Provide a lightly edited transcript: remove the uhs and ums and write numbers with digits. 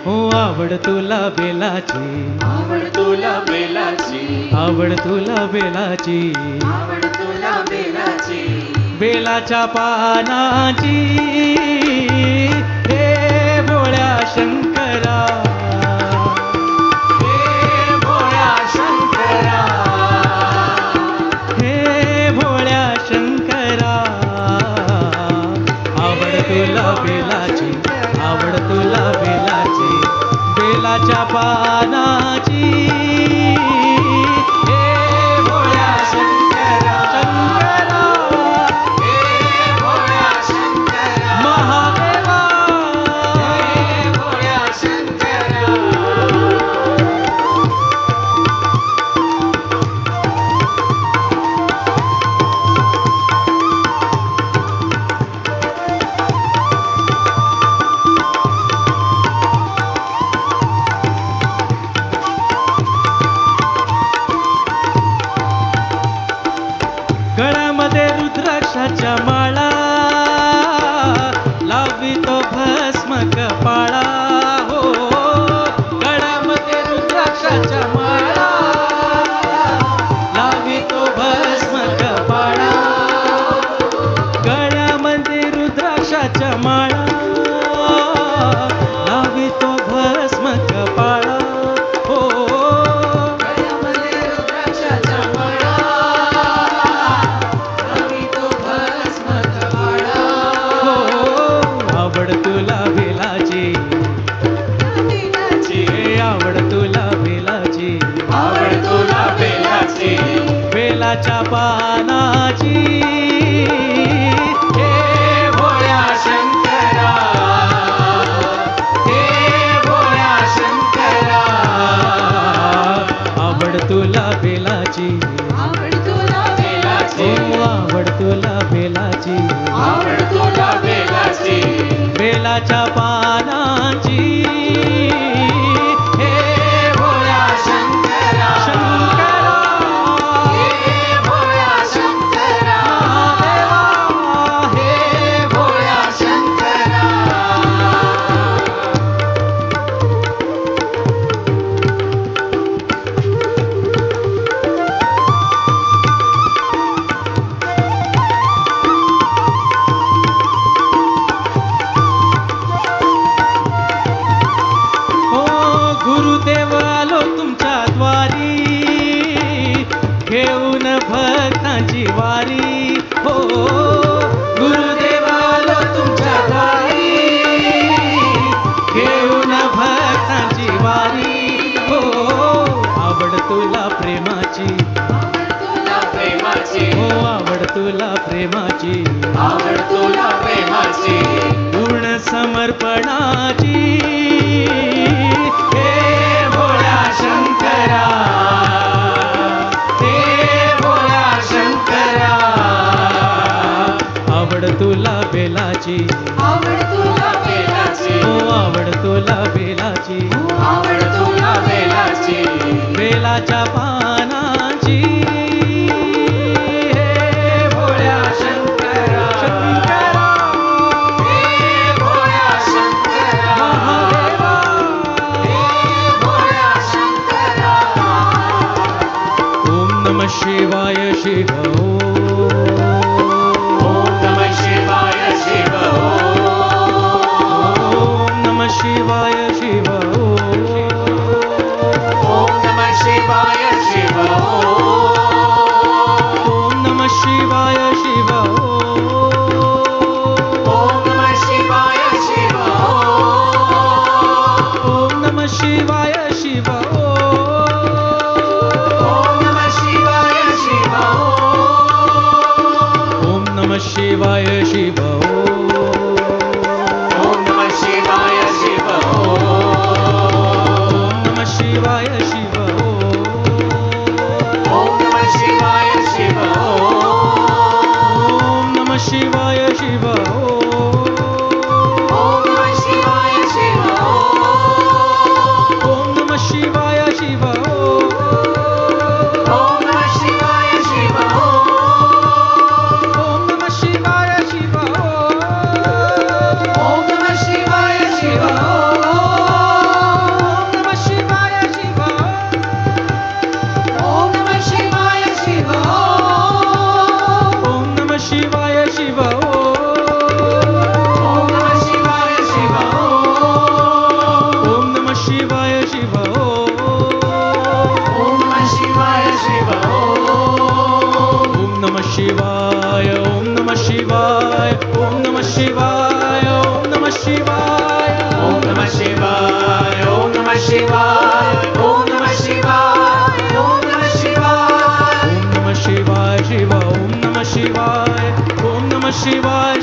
हो आवड तुला बेलाची, आवड तुला बेलाची, आवड तुला बेलाची, आवड तुला बेलाची, बेलाच्या पानाची हे भोळ्या शंकरा, हे भोळ्या शंकरा, हे भोळ्या शंकरा, आवड तुला बेलाची, आवड तुला बेलाची, बेलाच्या पानाची हे भोळ्या शंकरा, शंकरा हे भोळ्या शंकरा, महादेवा, हे भोळ्या शंकरा. गळ्यामध्ये रुद्राक्षाच्या माळा, लावितो भस्म कपाळा, हो गळ्यामध्ये रुद्राक्षाच्या माळा, लावितो भस्म कपाळा, गळ्यामध्ये रुद्राक्षाच्या माळा, लावितो भस्म कपाळा, हो गळ्यामध्ये रुद्राक्षाच्या माळा, लावितो भस्म कपाळा, हो आवड तुला बेलाची, बेलाची, आवड तुला बेलाची, आवड तुला बेलाची, बेलाच्या पानाची हे भोळ्या शंकरा, हे भोळ्या शंकरा, आवड तुला बेलाची, आवड तुला बेलाची, हो आवड तुला बेलाची, आवड तुला बेलाची, बेलाच्या पानाची हे भोळ्या शंकरा, शंकरा, हे भोळ्या शंकरा, महादेवा, हे भोळ्या शंकरा. हो गुरुदेव आलो तुमच्या द्वारी, घेऊन भक्तांची वारी, हो गुरुदेव आलो तुमच्या द्वारी, घेऊन भक्तांची वारी, हो आवड तुला प्रेमाची, आवड तुला प्रेमाची, हो आवड तुला प्रेमाची, आवड तुला प्रेमाची, पूर्ण समर्पणाची हे भोळ्या शंकरा, हे भोळ्या शंकरा, आवड तुला बेलाची, आवड तुला बेलाची, हो आवड तुला बेलाची, आवड तुला बेलाची, बेलाच्या पानाची हे भोळ्या शंकरा, शंकरा, हे भोळ्या शंकरा, महादेवा, हे भोळ्या शंकरा. ओम नमः शिवाय शिव, ओम नमः शिवाय शिव, ओम नमः शिवाय शिव, ओम नमः शिवाय शिव, ओम नमः शिवाय शिव, ओम नमः शिवाय शिव, ओम नमः शिवाय शिव, ओम नमः शिवाय शिव, ओम नमः शिवाय शिव, ओम नमः शिवाय शिव, ओम नमः शिवाय शिव, ओम नमः शिवाय शिव, ओम नमः शिवाय शिव, ओम नमः शिवाय शिव, ओम नमः शिवाय शिवाय ओम नमः शिवाय ओम नमः शिवाय ओम नमः शिवाय शिव ओम नमः शिवाय ओम नमः शिवाय